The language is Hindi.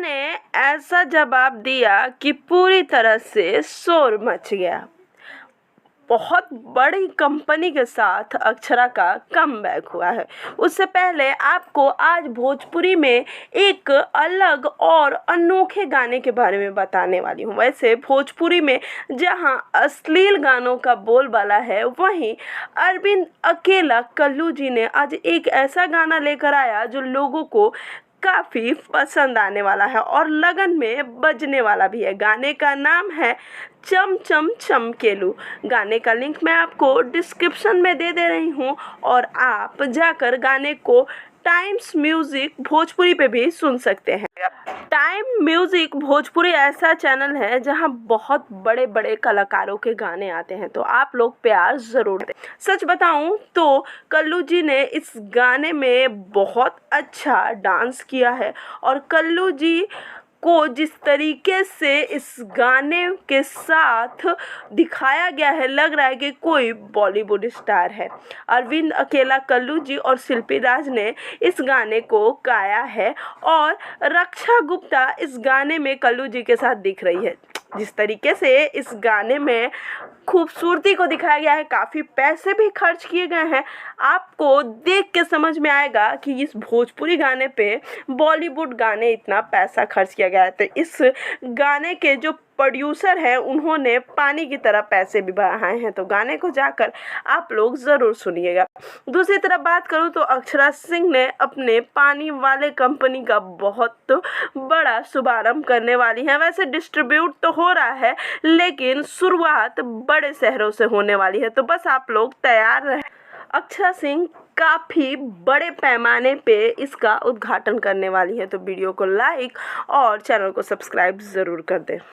ने ऐसा जवाब दिया कि पूरी तरह से शोर मच गया। बहुत बड़ी कंपनी के साथ अक्षरा का कमबैक हुआ है। उससे पहले आपको आज भोजपुरी में एक अलग और अनोखे गाने के बारे में बताने वाली हूँ। वैसे भोजपुरी में जहाँ अश्लील गानों का बोलबाला है, वहीं अरविंद अकेला कल्लू जी ने आज एक ऐसा गाना लेकर आया जो लोगों को काफ़ी पसंद आने वाला है और लगन में बजने वाला भी है। गाने का नाम है चम चम चमकेलू। गाने का लिंक मैं आपको डिस्क्रिप्शन में दे रही हूँ और आप जाकर गाने को टाइम्स म्यूज़िक भोजपुरी पे भी सुन सकते हैं। टाइम म्यूज़िक भोजपुरी ऐसा चैनल है जहां बहुत बड़े बड़े कलाकारों के गाने आते हैं, तो आप लोग प्यार ज़रूर दें। सच बताऊं तो कल्लू जी ने इस गाने में बहुत अच्छा डांस किया है और कल्लू जी को जिस तरीके से इस गाने के साथ दिखाया गया है, लग रहा है कि कोई बॉलीवुड स्टार है। अरविंद अकेला कल्लू जी और शिल्पी राज ने इस गाने को गाया है और रक्षा गुप्ता इस गाने में कल्लू जी के साथ दिख रही है। जिस तरीके से इस गाने में खूबसूरती को दिखाया गया है, काफ़ी पैसे भी खर्च किए गए हैं। आपको देख के समझ में आएगा कि इस भोजपुरी गाने पे बॉलीवुड गाने इतना पैसा खर्च किया गया है। तो इस गाने के जो प्रोड्यूसर हैं, उन्होंने पानी की तरह पैसे भी बहाए हैं। तो गाने को जाकर आप लोग ज़रूर सुनिएगा। दूसरी तरफ बात करूं तो अक्षरा सिंह ने अपने पानी वाले कंपनी का बहुत बड़ा शुभारंभ करने वाली हैं। वैसे डिस्ट्रीब्यूट तो हो रहा है, लेकिन शुरुआत बड़े शहरों से होने वाली है, तो बस आप लोग तैयार रहें। अक्षरा सिंह काफ़ी बड़े पैमाने पे इसका उद्घाटन करने वाली है। तो वीडियो को लाइक और चैनल को सब्सक्राइब ज़रूर कर दें।